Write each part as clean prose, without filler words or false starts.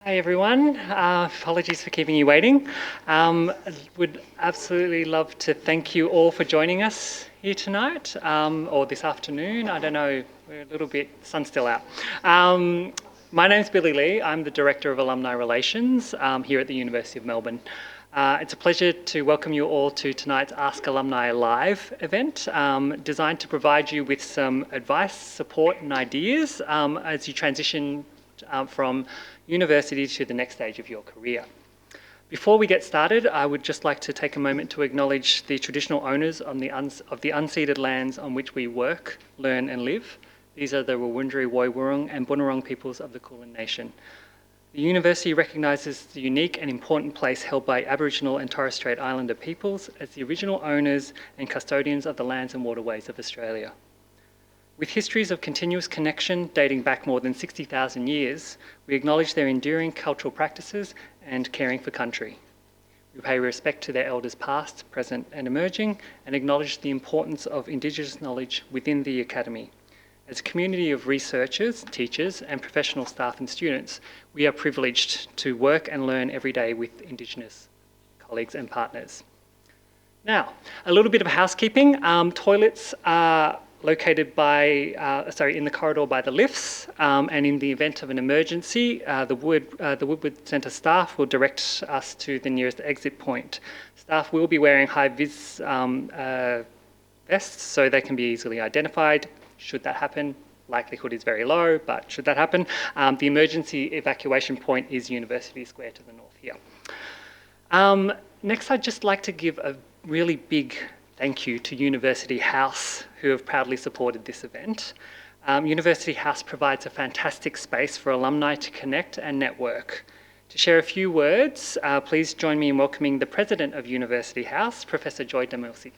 Hi everyone, apologies for keeping you waiting. Would absolutely love to thank you all for joining us here tonight, or this afternoon, I don't know, we're a little bit, sun's still out. My name's Billy Lee, I'm the Director of Alumni Relations here at the University of Melbourne. It's a pleasure to welcome you all to tonight's Ask Alumni Live event, designed to provide you with some advice, support and ideas as you transition from university to the next stage of your career. Before we get started, I would just like to take a moment to acknowledge the traditional owners of the unceded lands on which we work, learn and live. These are the Wurundjeri Woi-wurrung and Bunurong peoples of the Kulin Nation. The university recognises the unique and important place held by Aboriginal and Torres Strait Islander peoples as the original owners and custodians of the lands and waterways of Australia. With histories of continuous connection dating back more than 60,000 years, we acknowledge their enduring cultural practices and caring for country. We pay respect to their elders past, present and emerging, and acknowledge the importance of Indigenous knowledge within the Academy. As a community of researchers, teachers and professional staff and students, we are privileged to work and learn every day with Indigenous colleagues and partners. Now, a little bit of housekeeping. Toilets are located in the corridor by the lifts, and in the event of an emergency, the Woodward Centre staff will direct us to the nearest exit point. Staff will be wearing high-vis vests so they can be easily identified. Should that happen, likelihood is very low, but should that happen, the emergency evacuation point is University Square to the north here. Next, I'd just like to give a really big thank you to University House, who have proudly supported this event. University House provides a fantastic space for alumni to connect and network. To share a few words, please join me in welcoming the President of University House, Professor Joy Damilsi.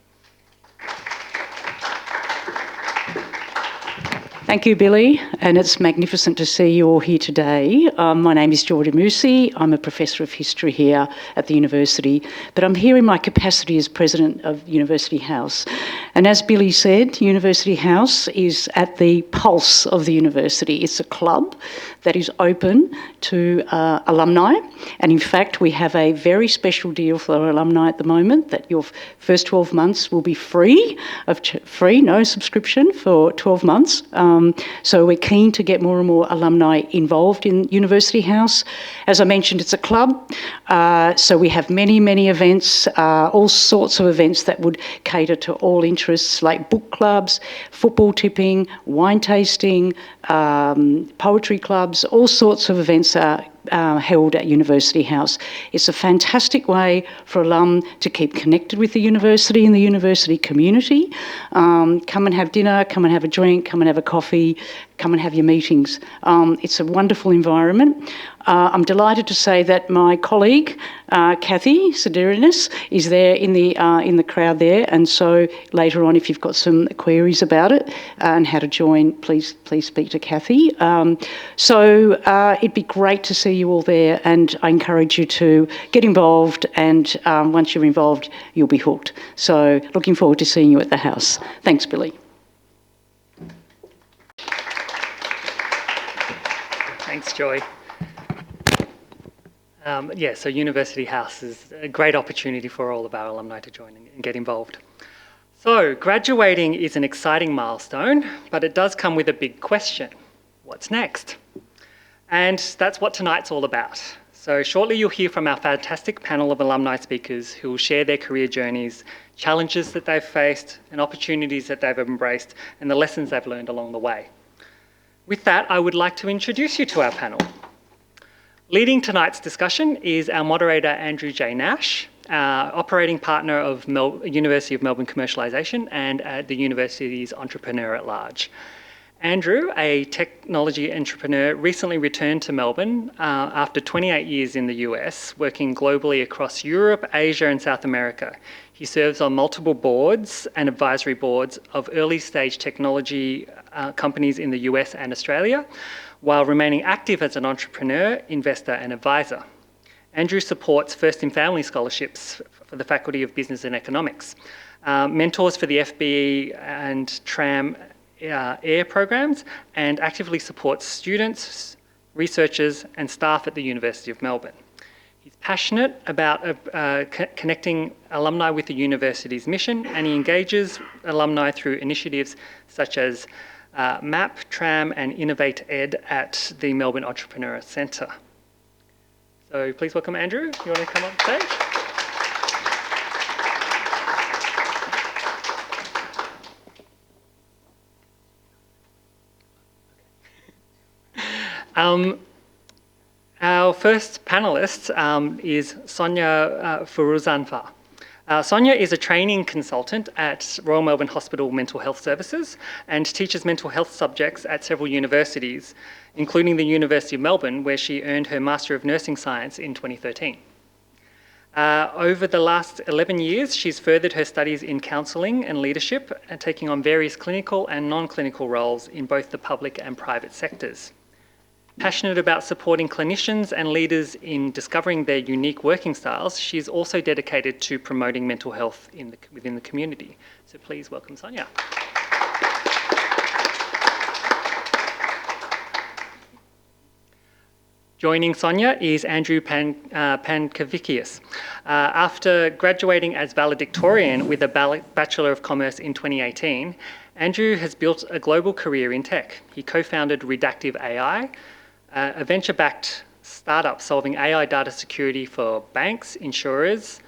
Thank you, Billy, and it's magnificent to see you all here today. My name is Joy Damilsi. I'm a Professor of History here at the University, but I'm here in my capacity as President of University House. And as Billy said, University House is at the pulse of the university. It's a club that is open to alumni, and in fact we have a very special deal for our alumni at the moment that your first 12 months will be free, no subscription for 12 months. So we're keen to get more and more alumni involved in University House. As I mentioned, it's a club, so we have many events, all sorts of events that would cater to all interests, like book clubs, football tipping, wine tasting, poetry clubs, all sorts of events are held at University House. It's a fantastic way for alum to keep connected with the university and the university community. Come and have dinner, come and have a drink, come and have a coffee, come and have your meetings. It's a wonderful environment. I'm delighted to say that my colleague, Kathy Siderinis, is there in the crowd there, and so later on, if you've got some queries about it and how to join, please speak to Kathy. So it'd be great to see you all there, and I encourage you to get involved, and once you're involved, you'll be hooked. So looking forward to seeing you at the house. Thanks, Billy. Thanks, Joy. So University House is a great opportunity for all of our alumni to join and get involved. So graduating is an exciting milestone, but it does come with a big question. What's next? And that's what tonight's all about. So shortly you'll hear from our fantastic panel of alumni speakers who will share their career journeys, challenges that they've faced, and opportunities that they've embraced, and the lessons they've learned along the way. With that, I would like to introduce you to our panel. Leading tonight's discussion is our moderator, Andrew J. Nash, operating partner of University of Melbourne Commercialisation and the university's entrepreneur at large. Andrew, a technology entrepreneur, recently returned to Melbourne after 28 years in the US, working globally across Europe, Asia and South America. He serves on multiple boards and advisory boards of early stage technology companies in the US and Australia, while remaining active as an entrepreneur, investor and advisor. Andrew supports First in Family scholarships for the Faculty of Business and Economics, mentors for the FBE and TRAM air programs, and actively supports students, researchers and staff at the University of Melbourne. He's passionate about connecting alumni with the university's mission, and he engages alumni through initiatives such as MAP, TRAM and Innovate Ed at the Melbourne Entrepreneur Centre. So please welcome Andrew. You want to come on stage? Our first panellist is Sonia Furuzanfa. Sonia is a training consultant at Royal Melbourne Hospital Mental Health Services and teaches mental health subjects at several universities, including the University of Melbourne, where she earned her Master of Nursing Science in 2013. Over the last 11 years, she's furthered her studies in counselling and leadership, and taking on various clinical and non-clinical roles in both the public and private sectors. Passionate about supporting clinicians and leaders in discovering their unique working styles, she's also dedicated to promoting mental health within the community. So please welcome Sonia. Joining Sonia is Andrew Pankavicius. After graduating as valedictorian with a Bachelor of Commerce in 2018, Andrew has built a global career in tech. He co-founded Redactive AI, a venture-backed startup solving AI data security for banks, insurers,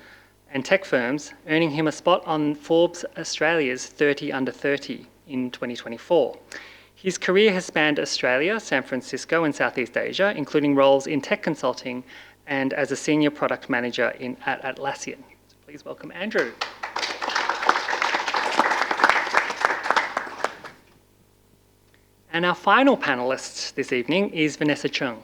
and tech firms, earning him a spot on Forbes Australia's 30 Under 30 in 2024. His career has spanned Australia, San Francisco, and Southeast Asia, including roles in tech consulting and as a senior product manager at Atlassian. So please welcome Andrew. And our final panellist this evening is Vanessa Chung.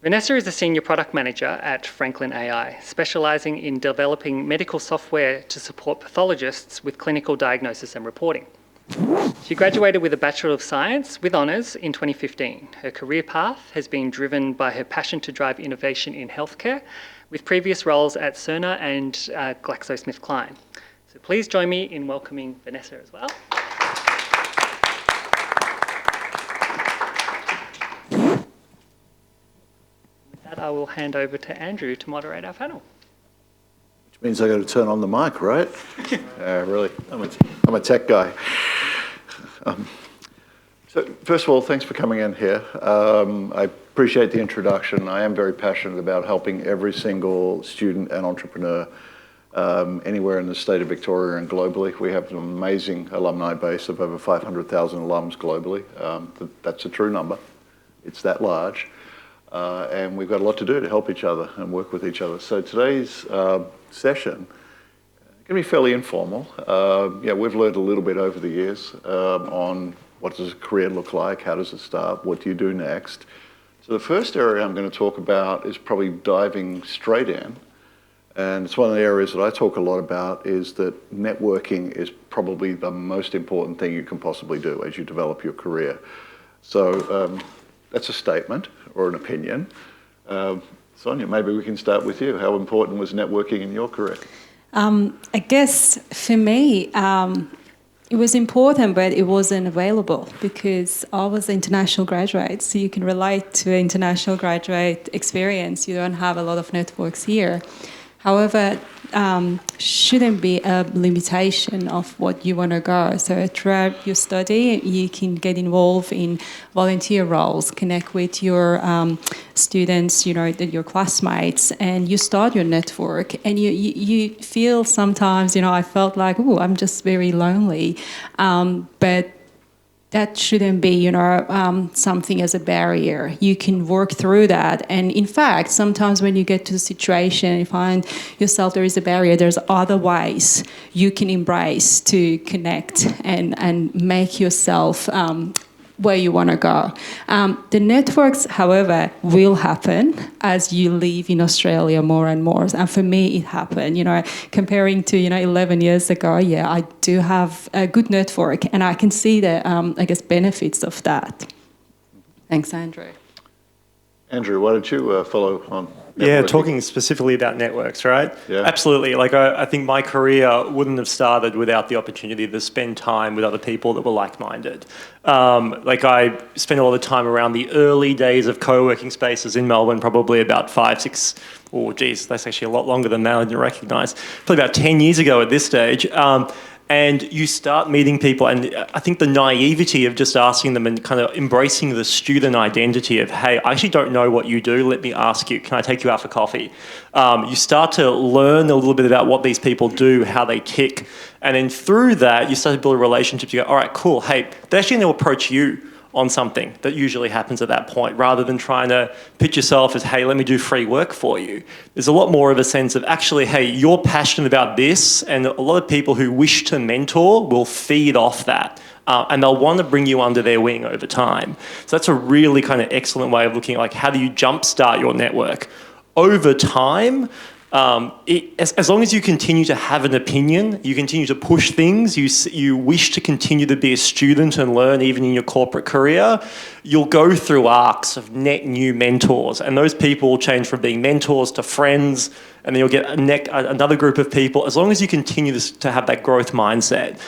Vanessa is a senior product manager at Franklin AI, specialising in developing medical software to support pathologists with clinical diagnosis and reporting. She graduated with a Bachelor of Science with honours in 2015. Her career path has been driven by her passion to drive innovation in healthcare, with previous roles at Cerner and GlaxoSmithKline. So please join me in welcoming Vanessa as well. I will hand over to Andrew to moderate our panel. Which means I got to turn on the mic, right? Really, I'm a tech guy. So first of all, thanks for coming in here. I appreciate the introduction. I am very passionate about helping every single student and entrepreneur anywhere in the state of Victoria and globally. We have an amazing alumni base of over 500,000 alums globally. That's a true number. It's that large. And we've got a lot to do to help each other and work with each other. So today's session is going to be fairly informal. We've learned a little bit over the years on what does a career look like, how does it start, what do you do next. So the first area I'm going to talk about is probably diving straight in. And it's one of the areas that I talk a lot about, is that networking is probably the most important thing you can possibly do as you develop your career. So that's a statement or an opinion. Sonia, maybe we can start with you. How important was networking in your career? I guess for me, it was important, but it wasn't available because I was an international graduate, so you can relate to an international graduate experience. You don't have a lot of networks here. However, shouldn't be a limitation of what you want to go. So throughout your study, you can get involved in volunteer roles, connect with your students, your classmates, and you start your network. And you feel sometimes, I felt like, I'm just very lonely. But that shouldn't be, something as a barrier. You can work through that. And in fact, sometimes when you get to the situation, you find yourself there is a barrier, there's other ways you can embrace to connect and make yourself where you want to go. The networks, however, will happen as you live in Australia more and more. And for me, it happened. Comparing to 11 years ago, I do have a good network, and I can see the benefits of that. Thanks, Andrew. Andrew, why don't you follow on? Yeah, networking? talking specifically about networks, right? Yeah. Absolutely. Like, I think my career wouldn't have started without the opportunity to spend time with other people that were like-minded. Like, I spent a lot of time around the early days of co-working spaces in Melbourne, probably about 5, 6, oh, geez, that's actually a lot longer than that, I didn't recognise. Probably about 10 years ago at this stage. And you start meeting people, and I think the naivety of just asking them and kind of embracing the student identity of, hey, I actually don't know what you do, let me ask you, can I take you out for coffee? You start to learn a little bit about what these people do, how they tick, and then through that, you start to build a relationship. You go, all right, cool, hey, they're actually going to approach you on something. That usually happens at that point, rather than trying to pitch yourself as, hey, let me do free work for you. There's a lot more of a sense of, actually, hey, you're passionate about this, and a lot of people who wish to mentor will feed off that. And they'll want to bring you under their wing over time. So that's a really kind of excellent way of looking at, like, how do you jumpstart your network? Over time, as long as you continue to have an opinion, you continue to push things, you wish to continue to be a student and learn even in your corporate career, you'll go through arcs of net new mentors. And those people will change from being mentors to friends, and then you'll get another group of people. As long as you continue to have that growth mindset,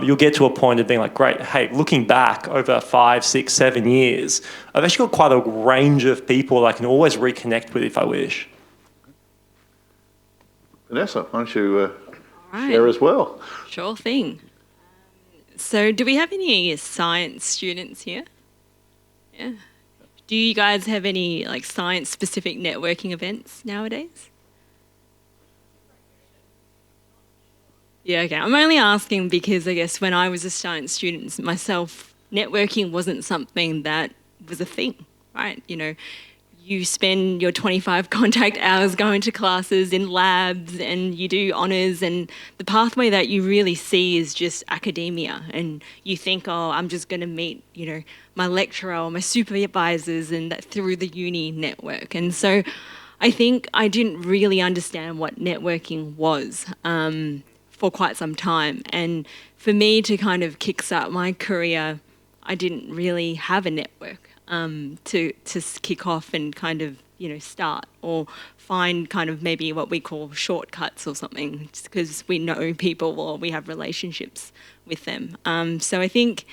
you'll get to a point of being like, great, hey, looking back over 5, 6, 7 years, I've actually got quite a range of people that I can always reconnect with if I wish. Vanessa, why don't you Right. share as well? Sure thing. So do we have any science students here? Yeah. Do you guys have any like science-specific networking events nowadays? Yeah, okay. I'm only asking because I guess when I was a science student myself, networking wasn't something that was a thing, right? You know, you spend your 25 contact hours going to classes in labs and you do honours, and the pathway that you really see is just academia, and you think, oh, I'm just going to meet, you know, my lecturer or my supervisors and that through the uni network. And so I think I didn't really understand what networking was for quite some time. And for me to kind of kickstart my career, I didn't really have a network to kick off and kind of, you know, start or find kind of maybe what we call shortcuts or something, just because we know people or we have relationships with them. So I think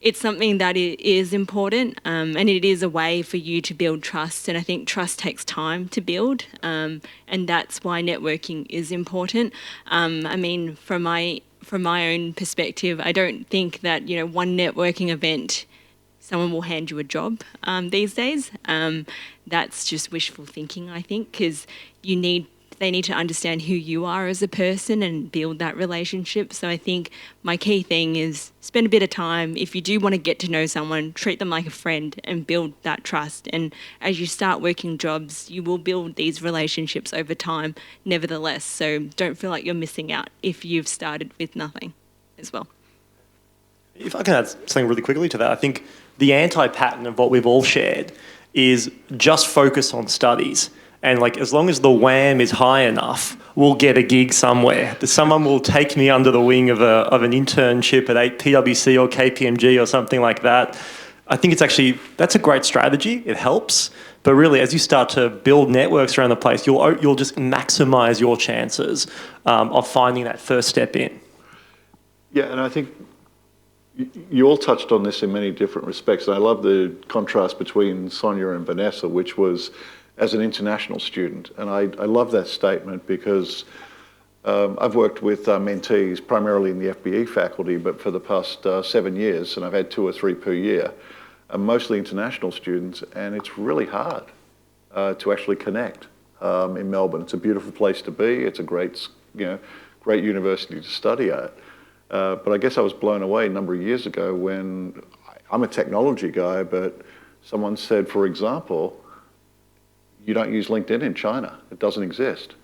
it's something that is important, and it is a way for you to build trust. And I think trust takes time to build, and that's why networking is important. I mean, from my own perspective, I don't think that, you know, one networking event someone will hand you a job these days. That's just wishful thinking, I think, because they need to understand who you are as a person and build that relationship. So I think my key thing is spend a bit of time. If you do want to get to know someone, treat them like a friend and build that trust. And as you start working jobs, you will build these relationships over time, nevertheless. So don't feel like you're missing out if you've started with nothing as well. If I can add something really quickly to that, I think the anti-pattern of what we've all shared is just focus on studies. And like, as long as the WAM is high enough, we'll get a gig somewhere. Someone will take me under the wing of an internship at PwC or KPMG or something like that. I think that's a great strategy. It helps. But really, as you start to build networks around the place, you'll just maximise your chances of finding that first step in. Yeah, and I think you all touched on this in many different respects. And I love the contrast between Sonia and Vanessa, which was as an international student. And I love that statement because I've worked with mentees primarily in the FBE faculty, but for the past 7 years, and I've had 2 or 3 per year, mostly international students, and it's really hard to actually connect in Melbourne. It's a beautiful place to be. It's a great university to study at. But I guess I was blown away a number of years ago when I'm a technology guy, but someone said, for example, you don't use LinkedIn in China. It doesn't exist.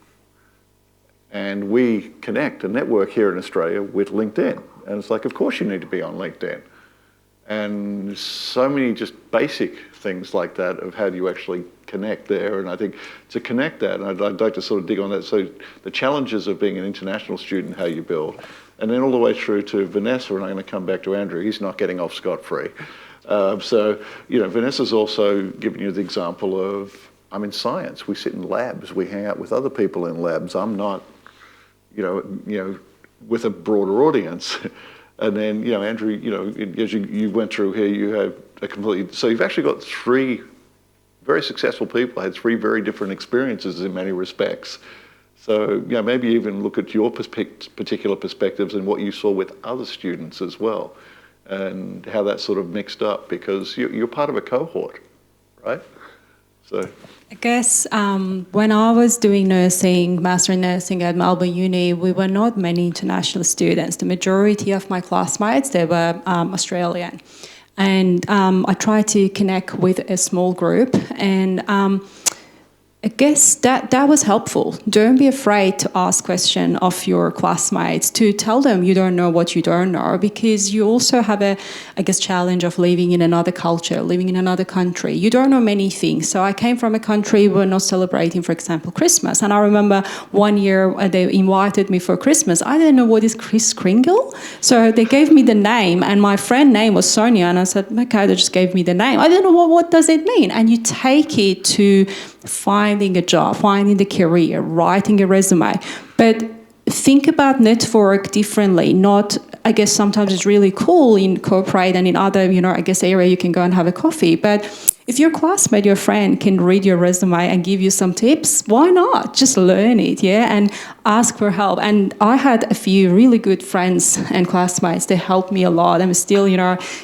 And we connect a network here in Australia with LinkedIn. And it's like, of course you need to be on LinkedIn. And so many just basic things like that of how do you actually connect there. And I think to connect that, and I'd like to sort of dig on that, so the challenges of being an international student, how you build, and then all the way through to Vanessa, and I'm going to come back to Andrew. He's not getting off scot-free. So, Vanessa's also given you the example of I'm in science. We sit in labs. We hang out with other people in labs. I'm not, with a broader audience. And then, Andrew, as you went through here, you have a completely, so you've actually got three very successful people, had three very different experiences in many respects. So, maybe even look at your particular perspectives and what you saw with other students as well, and how that sort of mixed up, because you're part of a cohort, right? So, I guess when I was doing nursing, master in nursing at Melbourne Uni, we were not many international students. The majority of my classmates, they were Australian. And I tried to connect with a small group, and I guess that was helpful. Don't be afraid to ask questions of your classmates, to tell them you don't know what you don't know, because you also have challenge of living in another culture, living in another country. You don't know many things. So I came from a country where we're not celebrating, for example, Christmas. And I remember one year they invited me for Christmas. I didn't know what is Kris Kringle. So they gave me the name, and my friend's name was Sonia, and I said, okay, they just gave me the name. I didn't know what does it mean. And you take it to finding a job, finding the career, writing a resume. But think about network differently. Not, I guess sometimes it's really cool in corporate and in other, area you can go and have a coffee. But if your classmate, your friend can read your resume and give you some tips, why not? Just learn it, and ask for help. And I had a few really good friends and classmates. They helped me a lot. I'm still,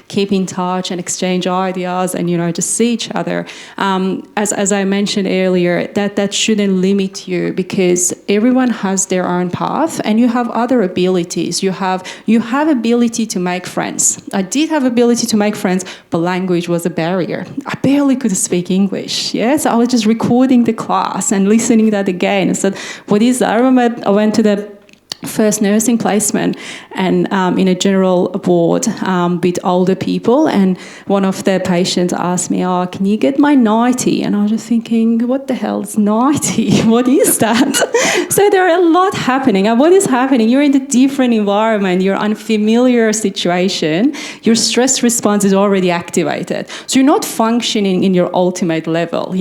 keep in touch and exchange ideas and, just see each other. As I mentioned earlier, that shouldn't limit you, because everyone has their own path and you have other abilities. You have ability to make friends. I did have ability to make friends, but language was a barrier. I barely could speak English, so I was just recording the class and listening that again. I said, what is that? I remember I went to the first nursing placement and in a general ward with older people, and one of the patients asked me, can you get my 90? And I was just thinking, what the hell is 90? What is that? So there are a lot happening. And what is happening? You're in a different environment, you're unfamiliar situation, your stress response is already activated. So you're not functioning in your ultimate level,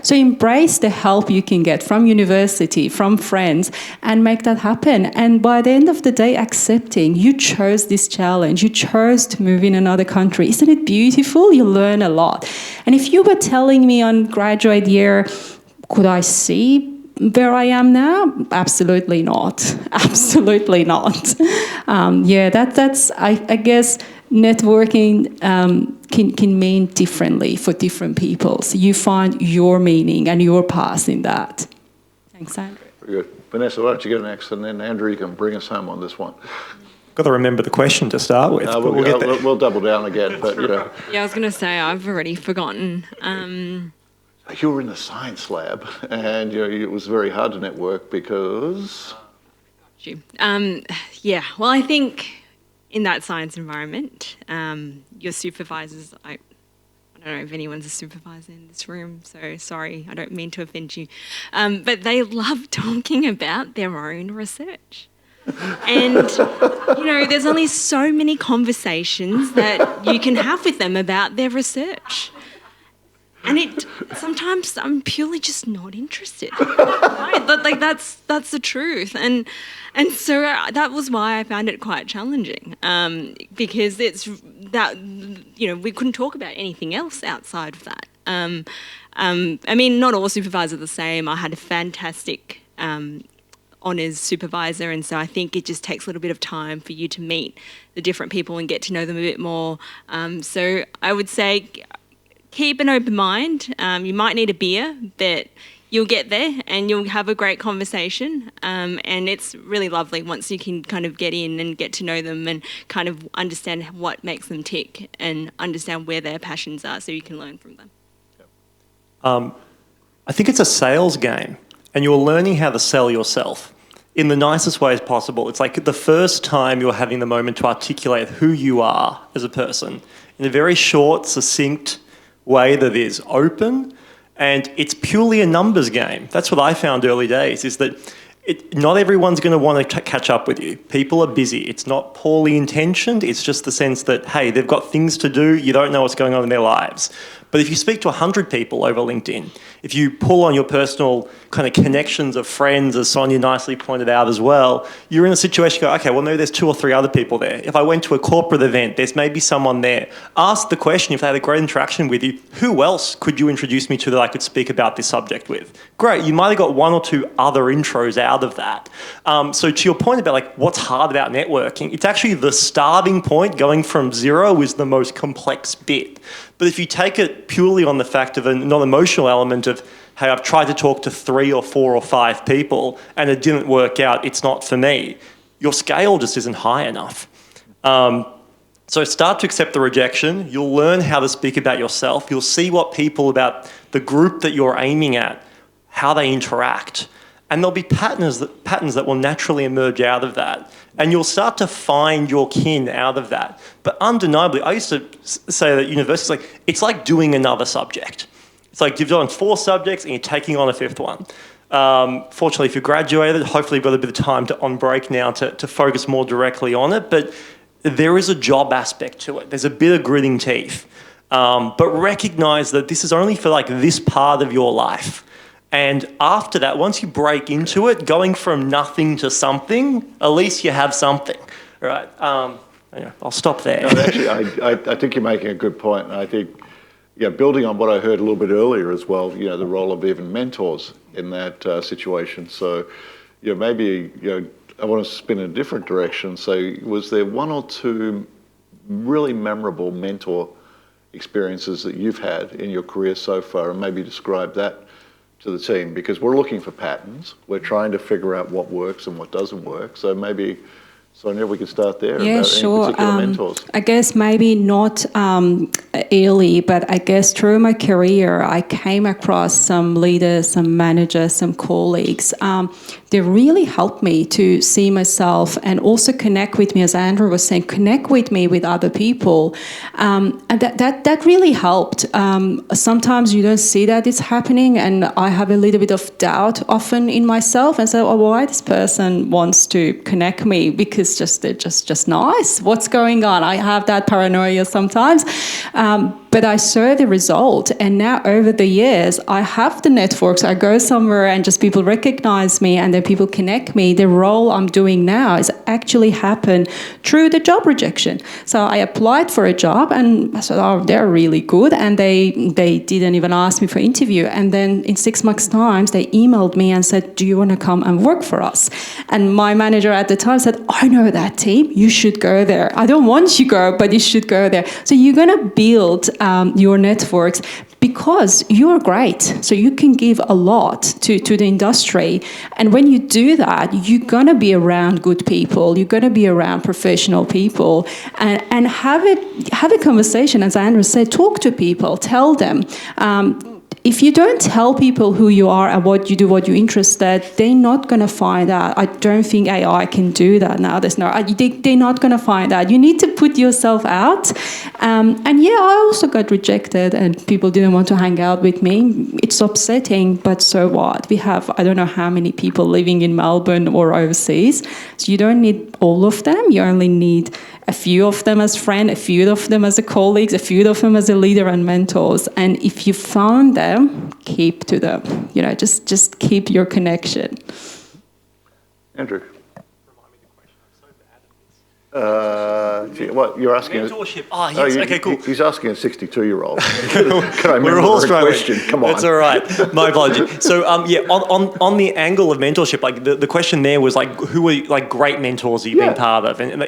So embrace the help you can get from university, from friends, and make that happen. And by the end of the day, accepting you chose this challenge, you chose to move in another country. Isn't it beautiful? You learn a lot. And if you were telling me on graduate year, could I see where I am now? Absolutely not. Absolutely not. That's I guess networking can mean differently for different people. So you find your meaning and your path in that. Thanks, Andrew. Very good. Vanessa, why don't you go next, and then Andrew, you can bring us home on this one. Got to remember the question to start with. We'll double down again, but Yeah, I was going to say, I've already forgotten. You were in the science lab, and it was very hard to network because... Well, I think in that science environment, your supervisors, I don't know if anyone's a supervisor in this room, so sorry, I don't mean to offend you. But they love talking about their own research. And, there's only so many conversations that you can have with them about their research. And sometimes I'm purely just not interested. Right? That's the truth. And so that was why I found it quite challenging, because it's that, we couldn't talk about anything else outside of that. Not all supervisors are the same. I had a fantastic honours supervisor, and so I think it just takes a little bit of time for you to meet the different people and get to know them a bit more. So I would say keep an open mind. You might need a beer, but you'll get there and you'll have a great conversation. And it's really lovely once you can kind of get in and get to know them and kind of understand what makes them tick and understand where their passions are so you can learn from them. I think it's a sales game, and you're learning how to sell yourself in the nicest ways possible. It's like the first time you're having the moment to articulate who you are as a person in a very short, succinct way that is open, and it's purely a numbers game. That's what I found early days, is that not everyone's going to want to catch up with you. People are busy. It's not poorly intentioned. It's just the sense that, hey, they've got things to do. You don't know what's going on in their lives. But if you speak to 100 people over LinkedIn, if you pull on your personal kind of connections of friends, as Sonia nicely pointed out as well, you're in a situation, you go, okay, well, maybe there's 2 or 3 other people there. If I went to a corporate event, there's maybe someone there. Ask the question, if they had a great interaction with you, who else could you introduce me to that I could speak about this subject with? Great, you might have got 1 or 2 other intros out of that. So to your point about like what's hard about networking, it's actually the starting point. Going from 0 is the most complex bit. But if you take it purely on the fact of a non-emotional element of, hey, I've tried to talk to 3 or 4 or 5 people and it didn't work out, it's not for me, your scale just isn't high enough. So start to accept the rejection. You'll learn how to speak about yourself. You'll see what people about the group that you're aiming at, how they interact. And there'll be patterns that will naturally emerge out of that. And you'll start to find your kin out of that. But undeniably, I used to say that university, it's like doing another subject. It's like you've done 4 subjects and you're taking on a 5th one. Fortunately, if you graduated, hopefully you've got a bit of time on break now to focus more directly on it. But there is a job aspect to it. There's a bit of gritting teeth. But recognise that this is only for like this part of your life. And after that, once you break into it, going from nothing to something, at least you have something, right? Anyway, I'll stop there. No, actually, I think you're making a good point. And I think, building on what I heard a little bit earlier as well, the role of even mentors in that situation. So, maybe, I want to spin in a different direction. So was there 1 or 2 really memorable mentor experiences that you've had in your career so far? And maybe describe that to the team, because we're looking for patterns. We're trying to figure out what works and what doesn't work. So maybe, Sonia, we could start there. Yeah, about sure. Any particular mentors. I guess maybe not early, but I guess through my career, I came across some leaders, some managers, some colleagues. They really helped me to see myself and also connect with me, as Andrew was saying, connect with me with other people. And that really helped. Sometimes you don't see that it's happening, and I have a little bit of doubt often in myself and say, why this person wants to connect me, because they're just nice. What's going on? I have that paranoia sometimes. But I saw the result, and now over the years, I have the networks. I go somewhere and just people recognize me, and then people connect me. The role I'm doing now is actually happened through the job rejection. So I applied for a job, and I said, they're really good, and they didn't even ask me for interview. And then in 6 months' time, they emailed me and said, do you want to come and work for us? And my manager at the time said, I know that team. You should go there. I don't want you to go, but you should go there. So you're going to build your networks because you're great. So you can give a lot to the industry. And when you do that, you're going to be around good people. You're going to be around professional people and have a conversation. As Andrew said, talk to people, tell them. If you don't tell people who you are and what you do, what you're interested, they're not going to find out. I don't think AI can do that now. They're not going to find out. You need to put yourself out. I also got rejected and people didn't want to hang out with me. It's upsetting, but so what? We have, I don't know how many people living in Melbourne or overseas. So you don't need all of them. You only need a few of them as friends, a few of them as colleagues, a few of them as a leader and mentors. And if you found them, keep to them. Just keep your connection. Andrew. What you're asking? Mentorship. Yes. Okay, cool. He's asking a 62-year-old. Can I remember We're all struggling. question? Come on. That's all right. My apology. So, on the angle of mentorship, like the question there was like, who are like great mentors that you've been part of? And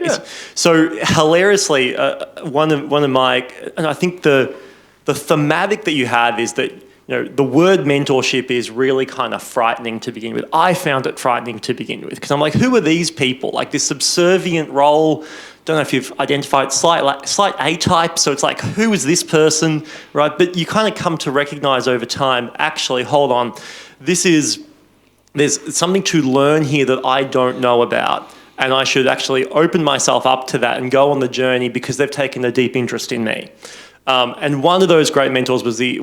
so hilariously, one of my, and I think the thematic that you have is that, the word mentorship is really kind of frightening to begin with. I found it frightening to begin with because I'm like, who are these people? Like this subservient role. Don't know if you've identified slight A-type. So it's like, who is this person, right? But you kind of come to recognize over time, actually, hold on, there's something to learn here that I don't know about. And I should actually open myself up to that and go on the journey because they've taken a deep interest in me. And one of those great mentors was the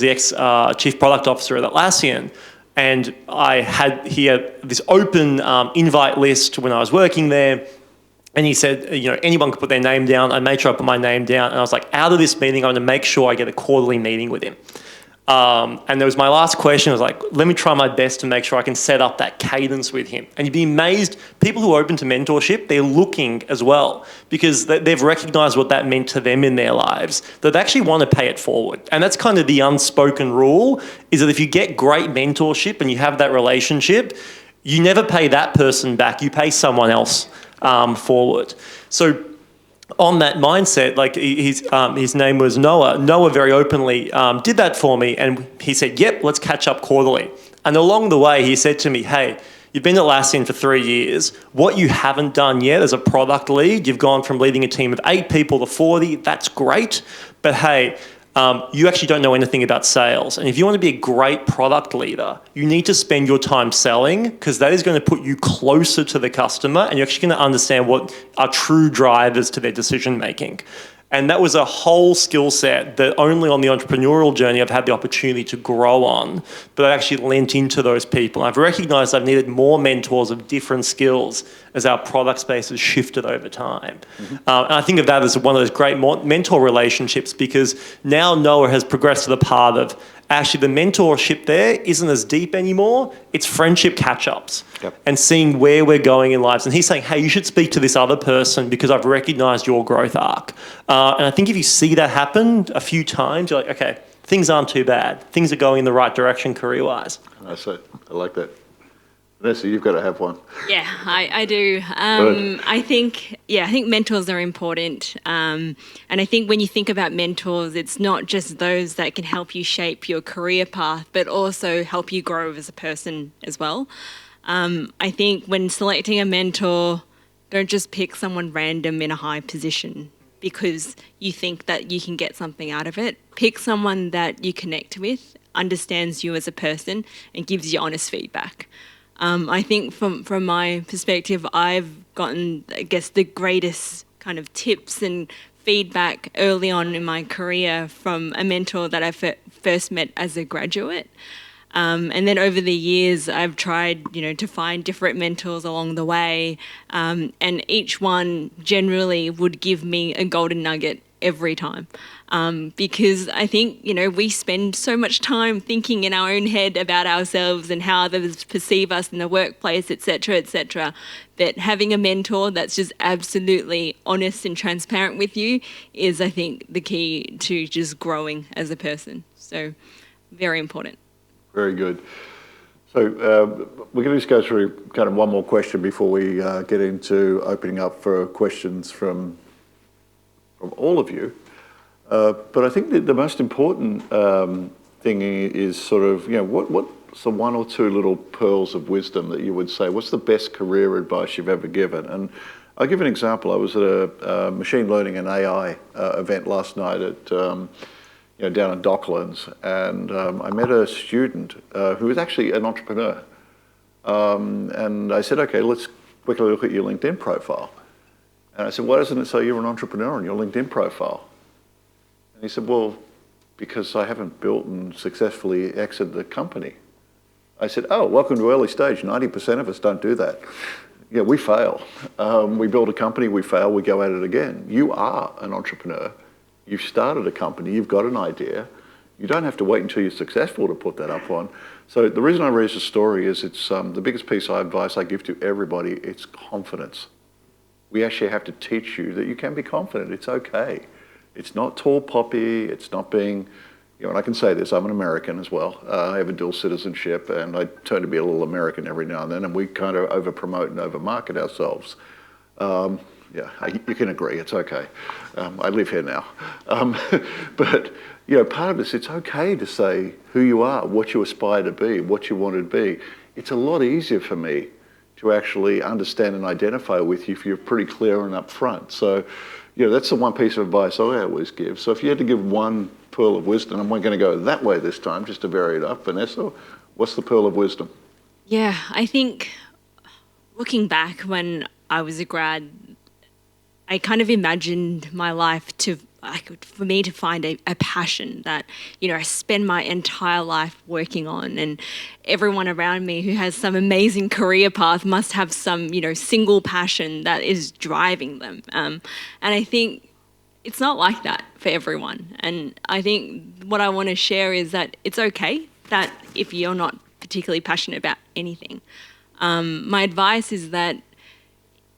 ex-chief product officer at Atlassian. And he had this open invite list when I was working there. And he said, anyone could put their name down. I made sure I put my name down. And I was like, out of this meeting, I'm going to make sure I get a quarterly meeting with him. And there was my last question. I was like, let me try my best to make sure I can set up that cadence with him. And you'd be amazed, people who are open to mentorship, they're looking as well because they've recognised what that meant to them in their lives, that they actually want to pay it forward. And that's kind of the unspoken rule, is that if you get great mentorship and you have that relationship, you never pay that person back, you pay someone else forward. So on that mindset, like his name was Noah. Noah very openly did that for me, and he said, "Yep, let's catch up quarterly." And along the way, he said to me, "Hey, you've been at Atlassian for 3 years. What you haven't done yet as a product lead, you've gone from leading a team of 8 people to 40. That's great, but hey." You actually don't know anything about sales. And if you want to be a great product leader, you need to spend your time selling, because that is going to put you closer to the customer and you're actually going to understand what are true drivers to their decision making. And that was a whole skill set that only on the entrepreneurial journey I've had the opportunity to grow on, but I actually lent into those people. I've recognised I've needed more mentors of different skills as our product space has shifted over time. Mm-hmm. And I think of that as one of those great mentor relationships, because now Noah has progressed to the part of actually the mentorship there isn't as deep anymore. It's friendship catch-ups. Yep. And seeing where we're going in lives. And he's saying, hey, you should speak to this other person because I've recognised your growth arc. And I think if you see that happen a few times, you're like, okay, things aren't too bad. Things are going in the right direction career-wise. I like that. Vanessa, you've got to have one. Yeah, I do. I think mentors are important. And I think when you think about mentors, it's not just those that can help you shape your career path, but also help you grow as a person as well. I think when selecting a mentor, don't just pick someone random in a high position because you think that you can get something out of it. Pick someone that you connect with, understands you as a person, and gives you honest feedback. I think from my perspective, I've gotten, I guess, the greatest kind of tips and feedback early on in my career from a mentor that I first met as a graduate. And then over the years, I've tried, to find different mentors along the way. And each one generally would give me a golden nugget every time. Because I think, we spend so much time thinking in our own head about ourselves and how others perceive us in the workplace, et cetera, that having a mentor that's just absolutely honest and transparent with you is, I think, the key to just growing as a person. So very important. Very good. So we're going to just go through kind of one more question before we get into opening up for questions from all of you. But I think that the most important thing is sort of, what's the one or two little pearls of wisdom that you would say, what's the best career advice you've ever given? And I'll give an example. I was at a machine learning and AI event last night at, down in Docklands, and I met a student who was actually an entrepreneur. And I said, okay, let's quickly look at your LinkedIn profile. And I said, why doesn't it say you're an entrepreneur on your LinkedIn profile? And he said, well, because I haven't built and successfully exited the company. I said, oh, welcome to early stage. 90% of us don't do that. Yeah, we fail. We build a company, we fail, we go at it again. You are an entrepreneur. You've started a company, you've got an idea. You don't have to wait until you're successful to put that up on. So the reason I raise the story is it's the biggest piece of advice I give to everybody, it's confidence. We actually have to teach you that you can be confident. It's okay. It's not tall poppy. It's not being, and I can say this, I'm an American as well. I have a dual citizenship and I turn to be a little American every now and then, and we kind of over-promote and over-market ourselves. You can agree, it's okay. I live here now. But, part of this, it's okay to say who you are, what you aspire to be, what you want to be. It's a lot easier for me to actually understand and identify with you if you're pretty clear and upfront. So, that's the one piece of advice I always give. So if you had to give one pearl of wisdom, and we're going to go that way this time, just to vary it up. Vanessa, what's the pearl of wisdom? Yeah, I think looking back when I was a grad, I kind of imagined my life to like for me to find a passion that, you know, I spend my entire life working on, and everyone around me who has some amazing career path must have some, you know, single passion that is driving them. And I think it's not like that for everyone. And I think what I want to share is that it's okay that if you're not particularly passionate about anything. My advice is that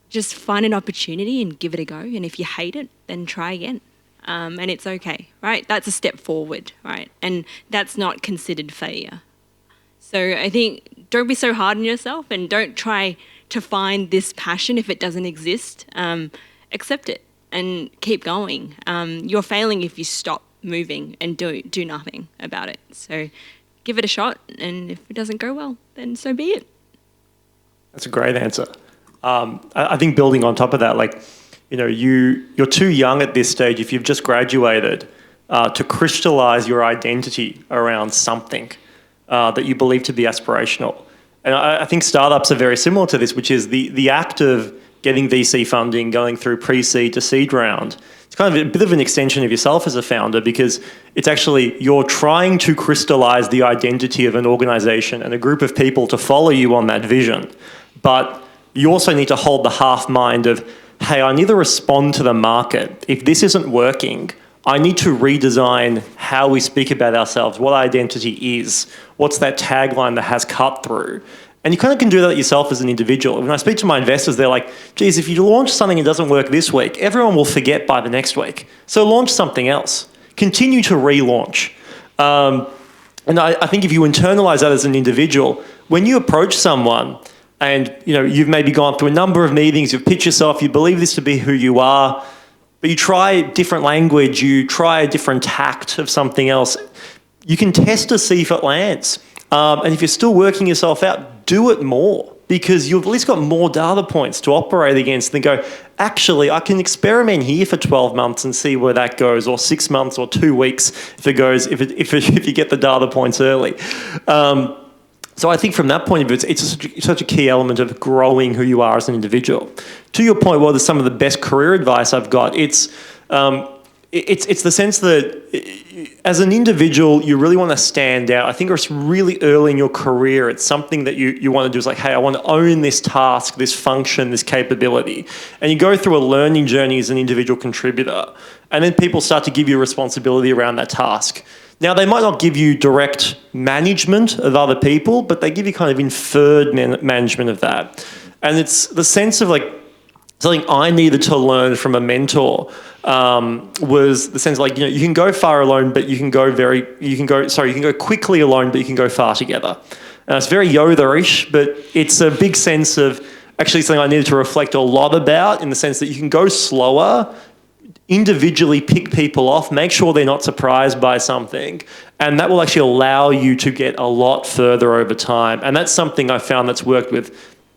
just find an opportunity and give it a go. And if you hate it, then try again. And it's okay, right? That's a step forward, right? And that's not considered failure. So I think don't be so hard on yourself, and don't try to find this passion if it doesn't exist. Accept it and keep going. You're failing if you stop moving and do nothing about it. So give it a shot, and if it doesn't go well, then so be it. That's a great answer. I think building on top of that, like, you know, you're too young at this stage, if you've just graduated, to crystallize your identity around something that you believe to be aspirational. And I think startups are very similar to this, which is the act of getting VC funding, going through pre-seed to seed round. It's kind of a bit of an extension of yourself as a founder, because it's actually, you're trying to crystallize the identity of an organization and a group of people to follow you on that vision. But you also need to hold the half mind of, hey, I need to respond to the market. If this isn't working, I need to redesign how we speak about ourselves, what identity is, what's that tagline that has cut through. And you kind of can do that yourself as an individual. When I speak to my investors, they're like, geez, if you launch something and it doesn't work this week, everyone will forget by the next week. So launch something else. Continue to relaunch. And I think if you internalize that as an individual, when you approach someone, and you know, you've maybe gone through a number of meetings, you've pitched yourself, you believe this to be who you are, but you try different language, you try a different tact of something else, you can test to see if it lands. And if you're still working yourself out, do it more, because you've at least got more data points to operate against and go, actually, I can experiment here for 12 months and see where that goes, or 6 months or 2 weeks if it goes, if you get the data points early. So I think from that point of view, it's such a key element of growing who you are as an individual. To your point, what is some of the best career advice I've got? It's the sense that as an individual, you really want to stand out. I think it's really early in your career. It's something that you want to do. It's like, hey, I want to own this task, this function, this capability. And you go through a learning journey as an individual contributor. And then people start to give you responsibility around that task. Now, they might not give you direct management of other people, but they give you kind of inferred management of that. And it's the sense of like, something I needed to learn from a mentor was the sense of like, you know, you can go far alone, but you can go quickly alone, but you can go far together. And it's very Yoda-ish, but it's a big sense of actually something I needed to reflect a lot about, in the sense that you can go slower, individually pick people off, make sure they're not surprised by something, and that will actually allow you to get a lot further over time. And that's something I found that's worked with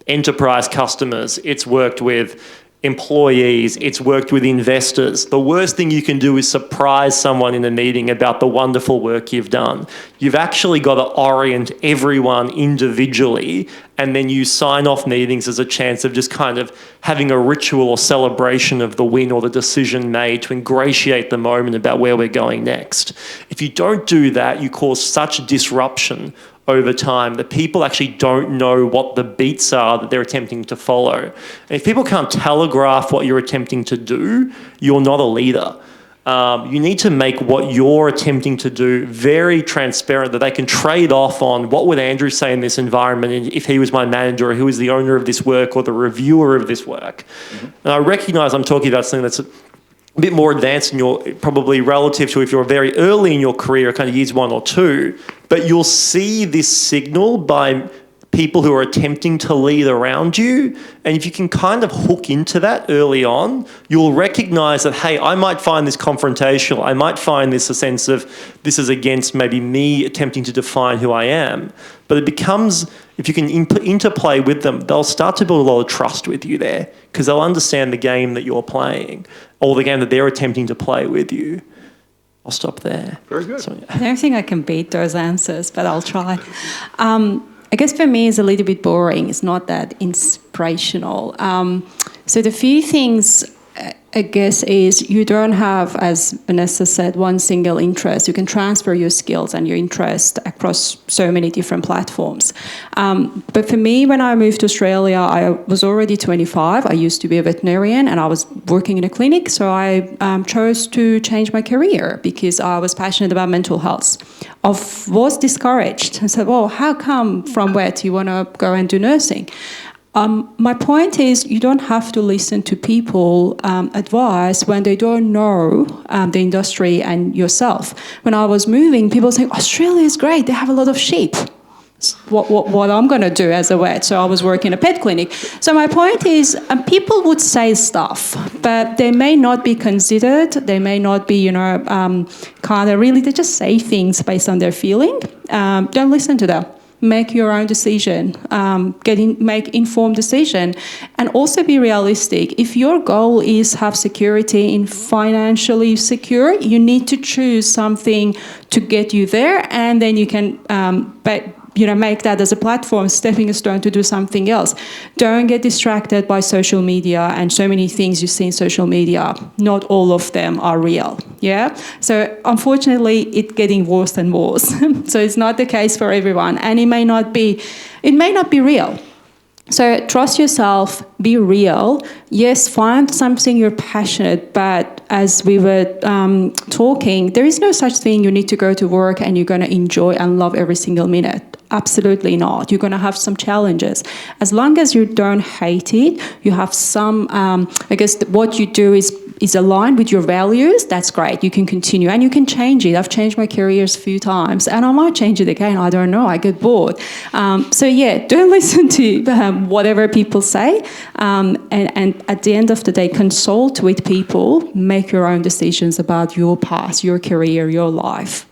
enterprise customers, it's worked with employees, it's worked with investors. The worst thing you can do is surprise someone in a meeting about the wonderful work you've done. You've actually got to orient everyone individually, and then you sign off meetings as a chance of just kind of having a ritual or celebration of the win or the decision made to ingratiate the moment about where we're going next. If you don't do that, you cause such disruption over time that people actually don't know what the beats are that they're attempting to follow. And if people can't telegraph what you're attempting to do, you're not a leader. You need to make what you're attempting to do very transparent, that they can trade off on what would Andrew say in this environment if he was my manager, or who is the owner of this work or the reviewer of this work. Mm-hmm. And I recognise I'm talking about something that's a bit more advanced in your, probably relative to if you're very early in your career, kind of years 1 or 2, but you'll see this signal by people who are attempting to lead around you. And if you can kind of hook into that early on, you'll recognize that, hey, I might find this confrontational. I might find this a sense of this is against maybe me attempting to define who I am. But it becomes, if you can interplay with them, they'll start to build a lot of trust with you there, because they'll understand the game that you're playing, or the game that they're attempting to play with you. I'll stop there. Very good. I don't think I can beat those answers, but I'll try. I guess for me it's a little bit boring. It's not that inspirational. So the few things I guess, is you don't have, as Vanessa said, one single interest. You can transfer your skills and your interest across so many different platforms. But for me, when I moved to Australia, I was already 25. I used to be a veterinarian and I was working in a clinic. So I chose to change my career because I was passionate about mental health. I was discouraged and said, well, how come from vet you want to go and do nursing? My point is you don't have to listen to people advice when they don't know the industry and yourself. When I was moving, people say, Australia is great, they have a lot of sheep. What I'm going to do as a vet. So I was working in a pet clinic. So my point is people would say stuff, but they may not be considered. They may not be, they just say things based on their feeling. Don't listen to them. Make your own decision, make informed decision, and also be realistic. If your goal is have security in financially secure, you need to choose something to get you there, and then you can make that as a platform, stepping stone to do something else. Don't get distracted by social media and so many things you see in social media. Not all of them are real. Yeah. So unfortunately, it's getting worse and worse. So it's not the case for everyone, and it may not be real. So trust yourself, be real. Yes, find something you're passionate, but as we were talking, there is no such thing you need to go to work and you're going to enjoy and love every single minute. Absolutely not. You're going to have some challenges. As long as you don't hate it, you have some, what you do is aligned with your values, that's great. You can continue and you can change it. I've changed my careers a few times and I might change it again. I don't know. I get bored. Don't listen to whatever people say. And at the end of the day, consult with people, make your own decisions about your path, your career, your life.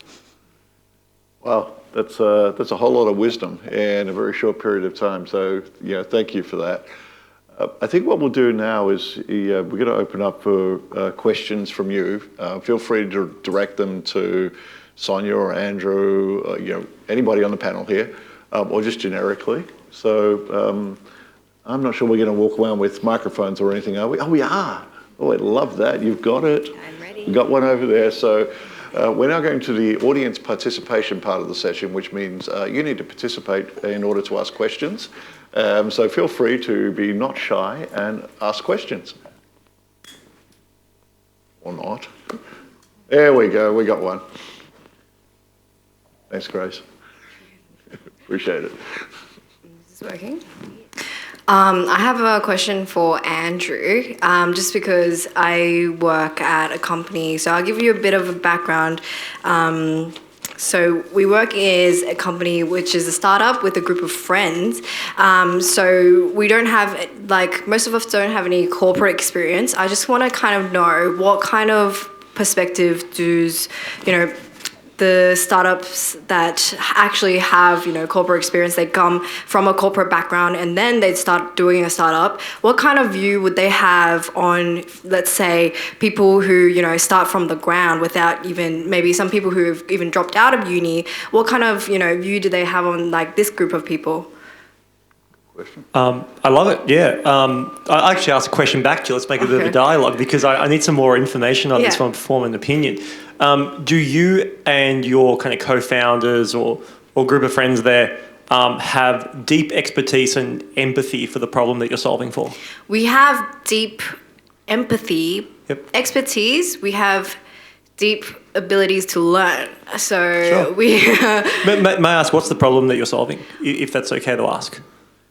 Wow. That's a whole lot of wisdom in a very short period of time. So, thank you for that. I think what we'll do now is we're going to open up for questions from you. Feel free to direct them to Sonia or Andrew, anybody on the panel here, or just generically. So I'm not sure we're going to walk around with microphones or anything, are we? Oh, we are. Oh, I love that. You've got it. I'm ready. We've got one over there. So we're now going to the audience participation part of the session, which means you need to participate in order to ask questions. So feel free to be not shy and ask questions. Or not. There we go, we got one. Thanks, Grace. Appreciate it. Is this working? I have a question for Andrew, just because I work at a company. So I'll give you a bit of a background. So we work as a company which is a startup with a group of friends. So we don't have, most of us don't have any corporate experience. I just want to kind of know what kind of perspective does, the startups that actually have, corporate experience, they come from a corporate background and then they start doing a startup. What kind of view would they have on, let's say, people who, start from the ground without even, maybe some people who have even dropped out of uni? What kind of, view do they have on this group of people? I love it, yeah. I actually asked a question back to you. Let's make a bit of a dialogue because I need some more information on this from a form and opinion. Do you and your kind of co-founders or group of friends there have deep expertise and empathy for the problem that you're solving for? We have deep empathy, expertise. We have deep abilities to learn. So we... may I ask, what's the problem that you're solving, if that's okay to ask?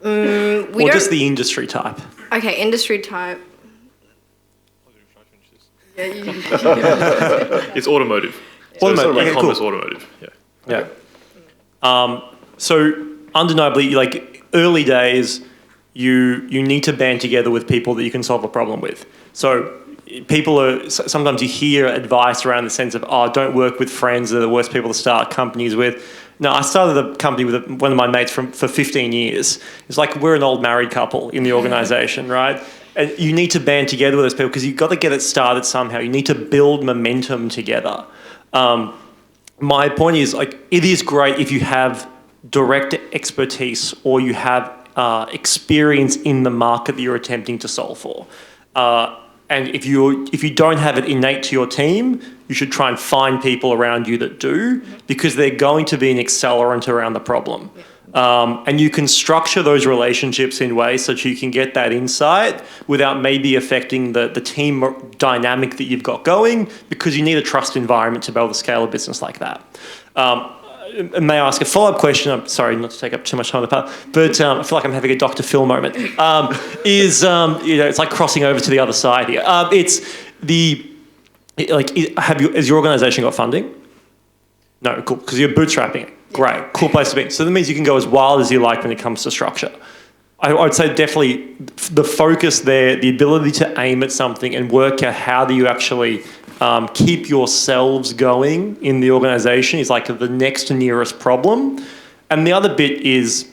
Or just the industry type? Okay, industry type. It's automotive. Automotive. Yeah. So undeniably, early days, you need to band together with people that you can solve a problem with. So sometimes you hear advice around the sense of, don't work with friends, they're the worst people to start companies with. No, I started a company with one of my mates for 15 years. It's like we're an old married couple in the organisation, right? And you need to band together with those people because you've got to get it started somehow. You need to build momentum together. My point is, it is great if you have direct expertise or you have experience in the market that you're attempting to solve for. And if you don't have it innate to your team, you should try and find people around you that do, because they're going to be an accelerant around the problem. And you can structure those relationships in ways so that you can get that insight without maybe affecting the team dynamic that you've got going, because you need a trust environment to be able to scale a business like that. May I ask a follow-up question? I'm sorry not to take up too much time on the part, but I feel like I'm having a Dr. Phil moment. It's like crossing over to the other side here. Has your organisation got funding? No, cool, because you're bootstrapping it. Great, cool place to be. So that means you can go as wild as you like when it comes to structure. I would say definitely the focus there, the ability to aim at something and work out how do you actually keep yourselves going in the organisation is like the next nearest problem. And the other bit is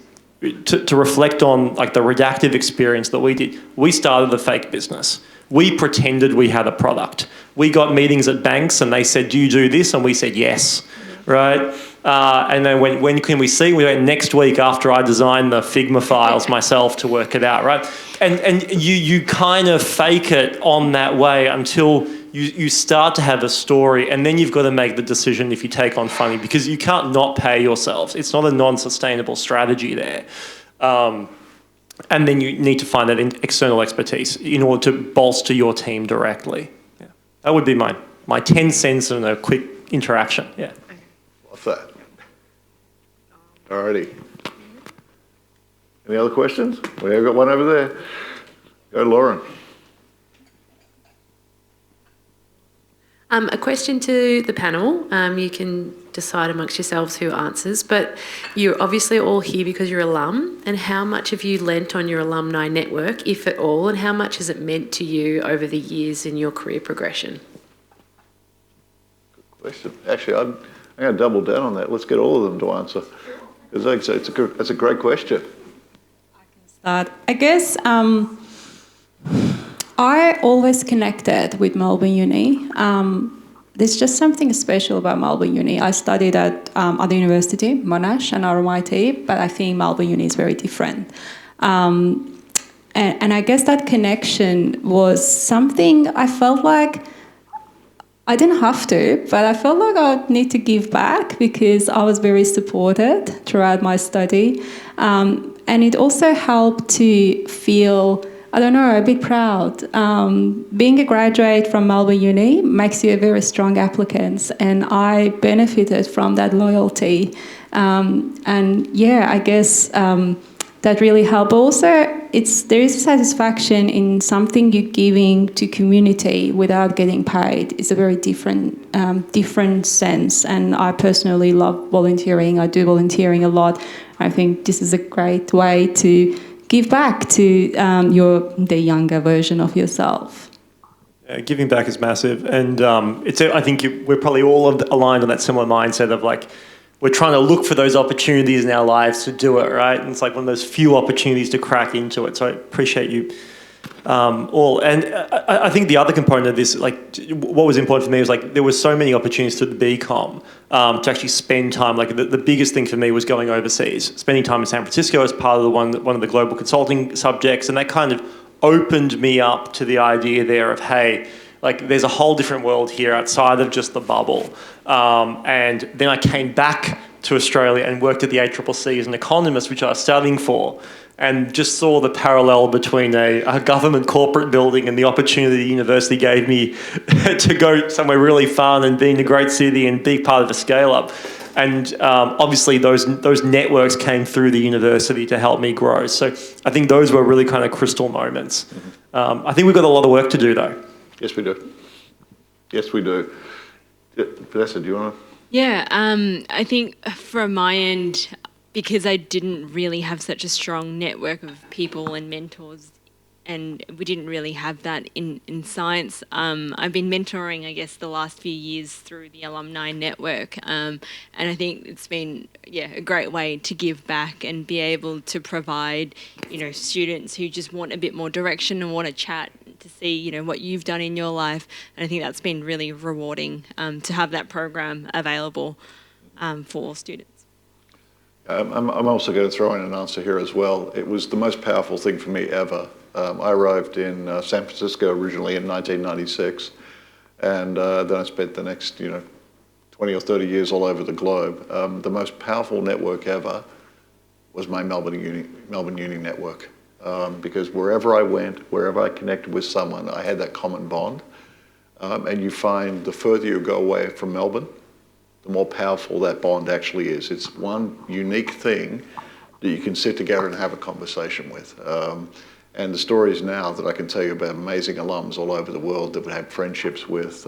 to reflect on like the redactive experience that we did. We started a fake business. We pretended we had a product. We got meetings at banks and they said, do you do this? And we said, yes, right? And then when can we see? We went next week after I designed the Figma files myself to work it out, right? And you kind of fake it on that way until you start to have a story, and then you've got to make the decision if you take on funding, because you can't not pay yourselves. It's not a non-sustainable strategy there. And then you need to find that external expertise in order to bolster your team directly. Yeah. That would be my 10 cents and a quick interaction. Yeah. What's that? Alrighty. Any other questions? We've got one over there. Go, Lauren. A question to the panel. You can decide amongst yourselves who answers, but you're obviously all here because you're alum, and how much have you lent on your alumni network, if at all, and how much has it meant to you over the years in your career progression? Good question. Actually, I'm going to double down on that. Let's get all of them to answer. Because it's a great question. I guess I always connected with Melbourne Uni. There's just something special about Melbourne Uni. I studied at other university, Monash and RMIT, but I think Melbourne Uni is very different. And I guess that connection was something I felt like I didn't have to, but I felt like I would need to give back because I was very supported throughout my study. And it also helped to feel, I don't know, a bit proud. Being a graduate from Melbourne Uni makes you a very strong applicant, and I benefited from that loyalty. And yeah, I guess that really helped. Also, there is a satisfaction in something you're giving to community without getting paid. It's a very different sense, and I personally love volunteering. I do volunteering a lot. I think this is a great way to give back to the younger version of yourself. Yeah, giving back is massive, and I think we're probably all aligned on that similar mindset of like, we're trying to look for those opportunities in our lives to do it, right? And it's like one of those few opportunities to crack into it. So I appreciate you all. And I think the other component of this, like what was important for me was like there were so many opportunities through the BCom to actually spend time. Like the biggest thing for me was going overseas, spending time in San Francisco as part of one of the global consulting subjects. And that kind of opened me up to the idea there of, hey, like there's a whole different world here outside of just the bubble. And then I came back to Australia and worked at the ACCC as an economist, which I was studying for, and just saw the parallel between a government corporate building and the opportunity the university gave me to go somewhere really fun and be in a great city and be part of a scale-up. And obviously those networks came through the university to help me grow. So I think those were really kind of crystal moments. I think we've got a lot of work to do though. Yes, we do. Yes, we do. Vanessa, do you want to? Yeah, I think from my end, because I didn't really have such a strong network of people and mentors, and we didn't really have that in science, I've been mentoring, I guess, the last few years through the alumni network, and I think it's been, a great way to give back and be able to provide, students who just want a bit more direction and want to chat to see, what you've done in your life. And I think that's been really rewarding to have that program available for students. I'm also going to throw in an answer here as well. It was the most powerful thing for me ever I arrived in San Francisco originally in 1996, and then I spent the next 20 or 30 years all over the globe. The most powerful network ever was my Melbourne Uni network, because wherever I went, wherever I connected with someone, I had that common bond. And you find the further you go away from Melbourne, the more powerful that bond actually is. It's one unique thing that you can sit together and have a conversation with. And the stories now that I can tell you about amazing alums all over the world that would have friendships with,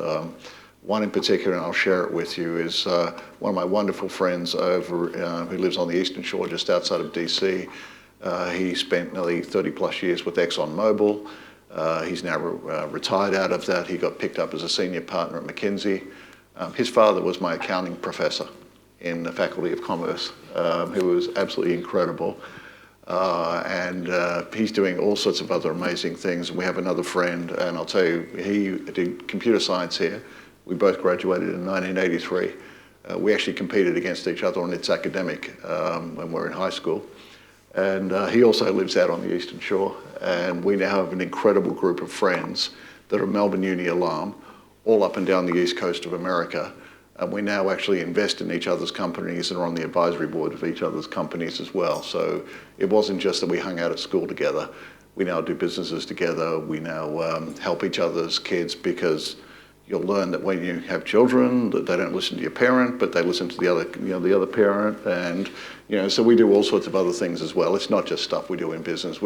one in particular, and I'll share it with you, is one of my wonderful friends over who lives on the Eastern Shore just outside of DC. He spent nearly 30 plus years with ExxonMobil. He's now retired out of that. He got picked up as a senior partner at McKinsey. His father was my accounting professor in the Faculty of Commerce, who was absolutely incredible. And he's doing all sorts of other amazing things. We have another friend, and I'll tell you, he did computer science here. We both graduated in 1983. We actually competed against each other on its academic when we were in high school. And he also lives out on the Eastern Shore. And we now have an incredible group of friends that are Melbourne Uni alum, all up and down the East Coast of America. And we now actually invest in each other's companies and are on the advisory board of each other's companies as well. So it wasn't just that we hung out at school together. We now do businesses together. We now help each other's kids, because you'll learn that when you have children, that they don't listen to your parent, but they listen to the other parent. And so we do all sorts of other things as well. It's not just stuff we do in business.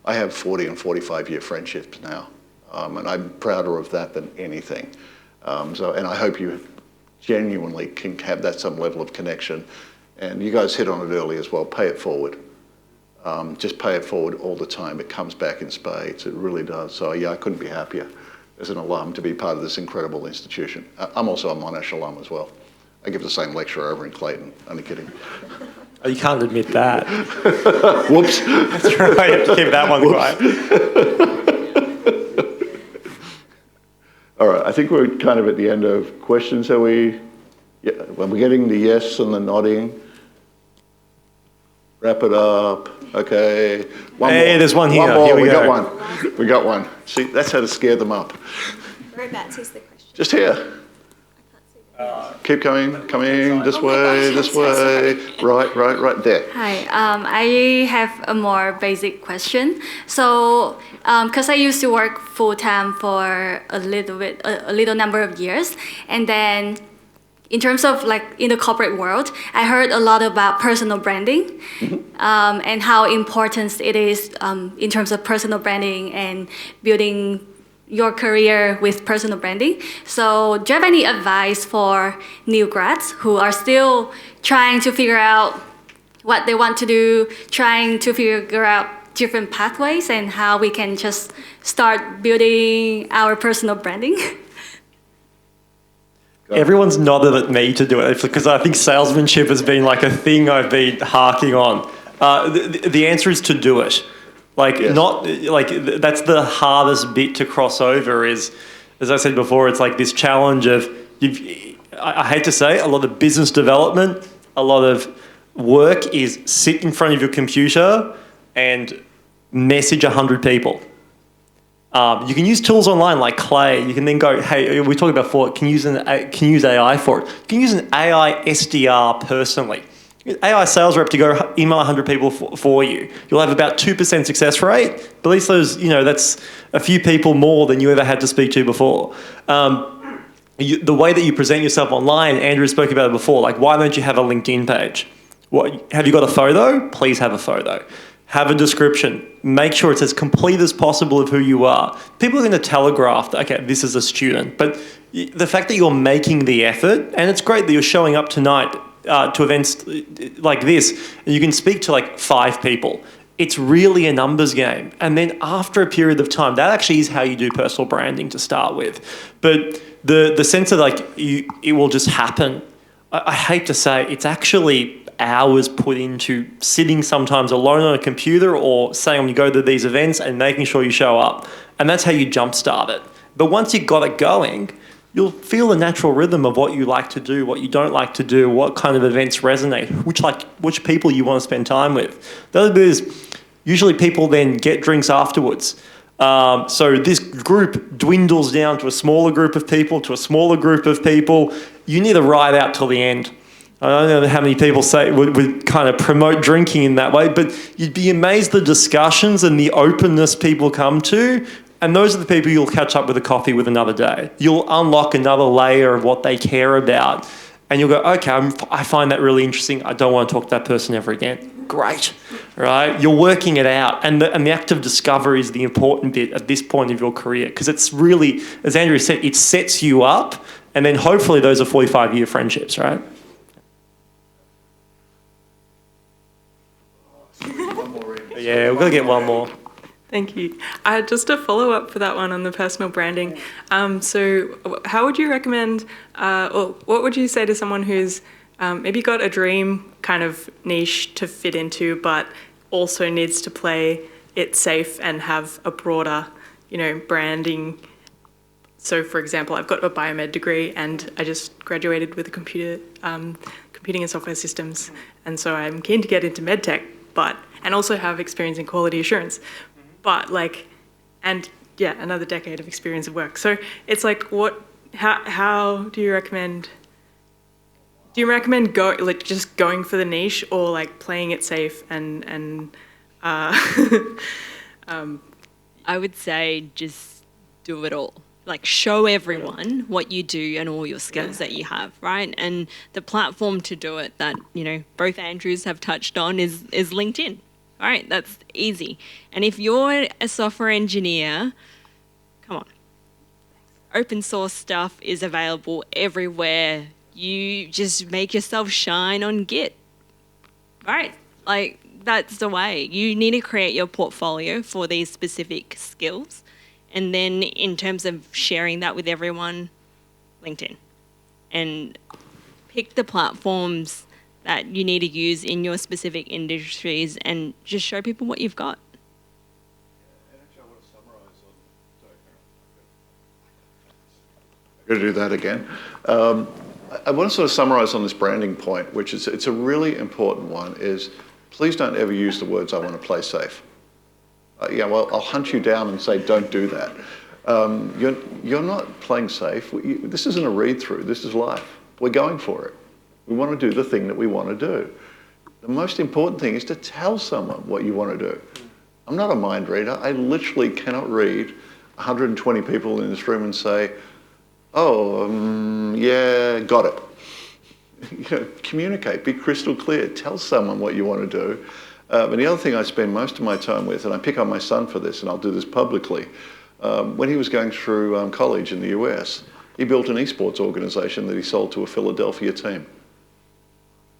I have 40 and 45-year friendships now, and I'm prouder of that than anything. And I hope you genuinely can have that some level of connection. And you guys hit on it early as well. Pay it forward. Just pay it forward all the time. It comes back in spades. It really does. So yeah, I couldn't be happier as an alum to be part of this incredible institution. I'm also a Monash alum as well. I give the same lecture over in Clayton. Only kidding. Oh, you can't admit that. Whoops. That's right. You have to keep that one quiet. All right. I think we're kind of at the end of questions. Are we? Yeah. When we're getting the yes and the nodding. Wrap it up. Okay. One more. There's one here. One more. Here we go. got one. We got one. See, that's how to scare them up. Whereabouts is the question? Just here. Keep coming, this way, this way. Right there. Hi, I have a more basic question. So, because I used to work full time for a little number of years, and then in terms of like in the corporate world, I heard a lot about personal branding, and how important it is in terms of personal branding and building your career with personal branding. So do you have any advice for new grads who are still trying to figure out what they want to do, trying to figure out different pathways, and how we can just start building our personal branding? Everyone's nodded at me to do it, because I think salesmanship has been like a thing I've been harking on. The answer is to do it. That's the hardest bit to cross over is, as I said before, it's like this challenge of, I hate to say, a lot of business development, a lot of work is sit in front of your computer and message 100 people. You can use tools online like Clay. You can then go, hey, we talked about before, can use AI for it. You can use an AI SDR personally. AI sales rep to go email 100 people for you. You'll have about 2% success rate, but at least those, that's a few people more than you ever had to speak to before. The way that you present yourself online, Andrew spoke about it before, like why don't you have a LinkedIn page? Have you got a photo? Please have a photo. Have a description. Make sure it's as complete as possible of who you are. People are going to telegraph that, okay, this is a student, but the fact that you're making the effort, and it's great that you're showing up tonight to events like this, and you can speak to like 5 people. It's really a numbers game. And then after a period of time, that actually is how you do personal branding to start with. But the sense of like, it will just happen. I hate to say, it's actually hours put into sitting sometimes alone on a computer or saying when you go to these events and making sure you show up. And that's how you jumpstart it. But once you've got it going, you'll feel the natural rhythm of what you like to do, what you don't like to do, what kind of events resonate, which people you want to spend time with. The other bit is Usually people then get drinks afterwards. So this group dwindles down to a smaller group of people, You need to ride out till the end. I don't know how many people say would kind of promote drinking in that way, but you'd be amazed the discussions and the openness people come to, and those are the people you'll catch up with a coffee with another day. You'll unlock another layer of what they care about, and you'll go, okay, I find that really interesting. I don't want to talk to that person ever again. Great, right? You're working it out, and the act of discovery is the important bit at this point of your career, because it's really, as Andrew said, it sets you up, and then hopefully those are 45-year friendships, right? Yeah, we're going to get one more. Thank you. Just a follow-up for that one on the personal branding. So how would you recommend, or what would you say to someone who's maybe got a dream kind of niche to fit into, but also needs to play it safe and have a broader, branding? So, for example, I've got a biomed degree and I just graduated with a computing and software systems, and so I'm keen to get into medtech, and also have experience in quality assurance, but another decade of experience of work. So it's like, how do you recommend? Do you recommend just going for the niche, or like playing it safe and I would say just do it all. Like, show everyone what you do and all your skills that you have, right? And the platform to do it that, both Andrews have touched on is LinkedIn. All right, that's easy. And if you're a software engineer, come on. Open source stuff is available everywhere. You just make yourself shine on Git, right? Like, that's the way. You need to create your portfolio for these specific skills. And then in terms of sharing that with everyone, LinkedIn. And pick the platforms that you need to use in your specific industries and just show people what you've got. I'm going to do that again. I want to sort of summarize on this branding point, which is, it's a really important one, is please don't ever use the words, I want to play safe. I'll hunt you down and say, don't do that. You're not playing safe. This isn't a read-through. This is life. We're going for it. We want to do the thing that we want to do. The most important thing is to tell someone what you want to do. I'm not a mind reader. I literally cannot read 120 people in this room and say, yeah, got it. Communicate, be crystal clear, tell someone what you want to do. And the other thing I spend most of my time with, and I pick on my son for this, and I'll do this publicly, when he was going through college in the US, he built an esports organization that he sold to a Philadelphia team.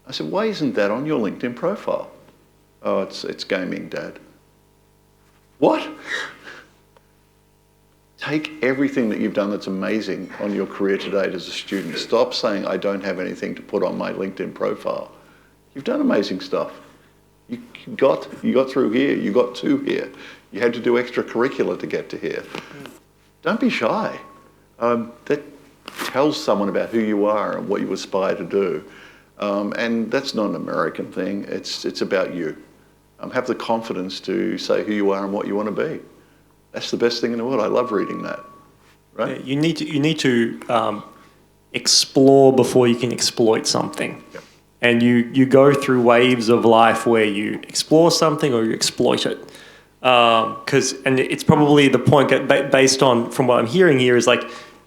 I said, why isn't that on your LinkedIn profile? Oh, it's gaming, Dad. What? Take everything that you've done that's amazing on your career to date as a student. Stop saying, I don't have anything to put on my LinkedIn profile. You've done amazing stuff. You got through here, you got to here. You had to do extracurricular to get to here. Don't be shy. That tells someone about who you are and what you aspire to do. And that's not an American thing, it's about you. Have the confidence to say who you are and what you want to be. That's the best thing in the world. I love reading that. Right? Yeah, you need to explore before you can exploit something. Yep. And you go through waves of life where you explore something or you exploit it. And it's probably the point based on, from what I'm hearing here, is like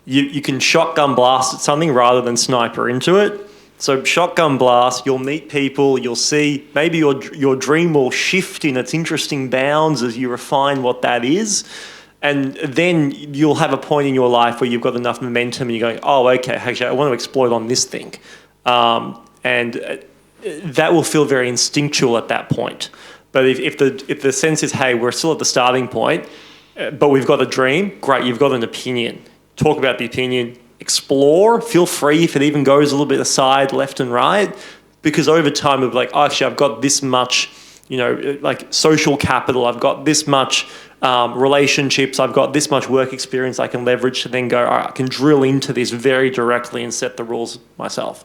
you can shotgun blast at something rather than sniper into it. So shotgun blast, you'll meet people, you'll see, maybe your dream will shift in its interesting bounds as you refine what that is. And then you'll have a point in your life where you've got enough momentum and you're going, oh, okay, actually, I want to exploit on this thing. And that will feel very instinctual at that point. But if the sense is, hey, we're still at the starting point, but we've got a dream, great, you've got an opinion. Talk about the opinion, explore, feel free if it even goes a little bit aside, left and right, because over time it'll be like, oh, actually, I've got this much, like social capital, I've got this much relationships, I've got this much work experience I can leverage to then go, all right, I can drill into this very directly and set the rules myself.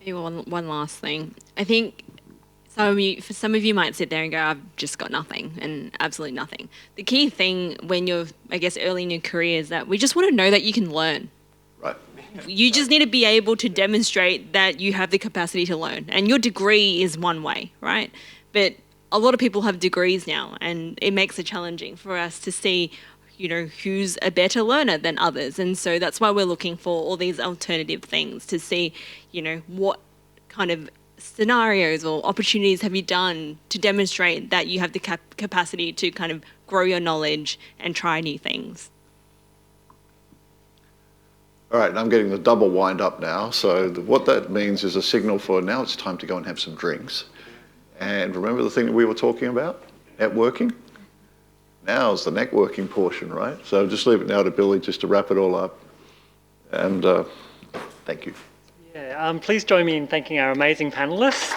Maybe one last thing. I think So for some of you might sit there and go, I've just got nothing and absolutely nothing. The key thing when you're, I guess, early in your career is that we just want to know that you can learn. Right. You just need to be able to demonstrate that you have the capacity to learn. And your degree is one way, right? But a lot of people have degrees now, and it makes it challenging for us to see, who's a better learner than others. And so that's why we're looking for all these alternative things to see, what kind of scenarios or opportunities have you done to demonstrate that you have the capacity to kind of grow your knowledge and try new things. All right, I'm getting the double wind up now. So what that means is a signal for now it's time to go and have some drinks. And remember the thing that we were talking about? Networking? Now's the networking portion, right? So just leave it now to Billy just to wrap it all up. And thank you. Yeah, please join me in thanking our amazing panelists.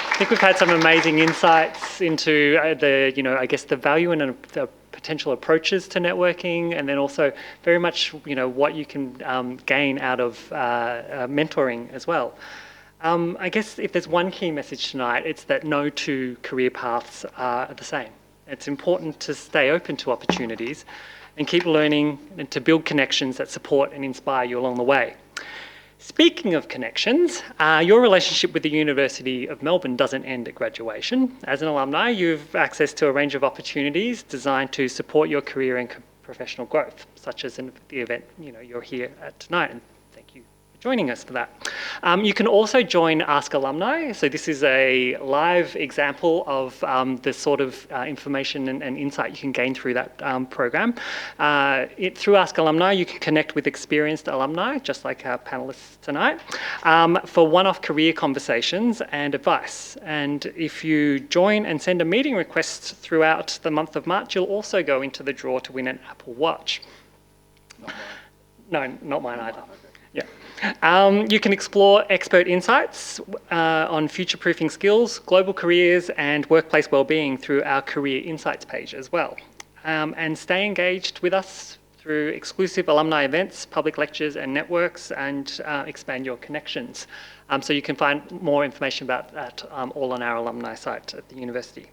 I think we've had some amazing insights into the value and the potential approaches to networking, and then also very much, what you can gain out of mentoring as well. I guess if there's one key message tonight, it's that no two career paths are the same. It's important to stay open to opportunities and keep learning and to build connections that support and inspire you along the way. Speaking of connections, your relationship with the University of Melbourne doesn't end at graduation. As an alumni, you have access to a range of opportunities designed to support your career and professional growth, such as in the event you're here at tonight. And thank you for joining us for that. You can also join Ask Alumni. So this is a live example of the sort of information and insight you can gain through that program. Through Ask Alumni, you can connect with experienced alumni, just like our panelists tonight, for one-off career conversations and advice. And if you join and send a meeting request throughout the month of March, you'll also go into the draw to win an Apple Watch. No, not mine either. Yeah. You can explore expert insights on future-proofing skills, global careers, and workplace wellbeing through our Career Insights page as well. And stay engaged with us through exclusive alumni events, public lectures, and networks, and expand your connections. So you can find more information about that all on our alumni site at the university.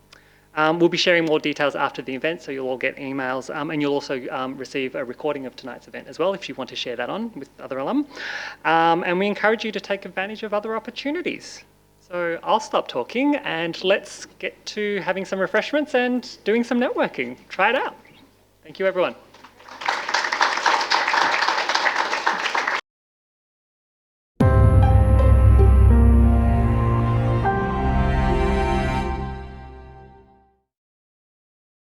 We'll be sharing more details after the event, so you'll all get emails, and you'll also receive a recording of tonight's event as well if you want to share that on with other alum. And we encourage you to take advantage of other opportunities. So I'll stop talking and let's get to having some refreshments and doing some networking. Try it out. Thank you, everyone.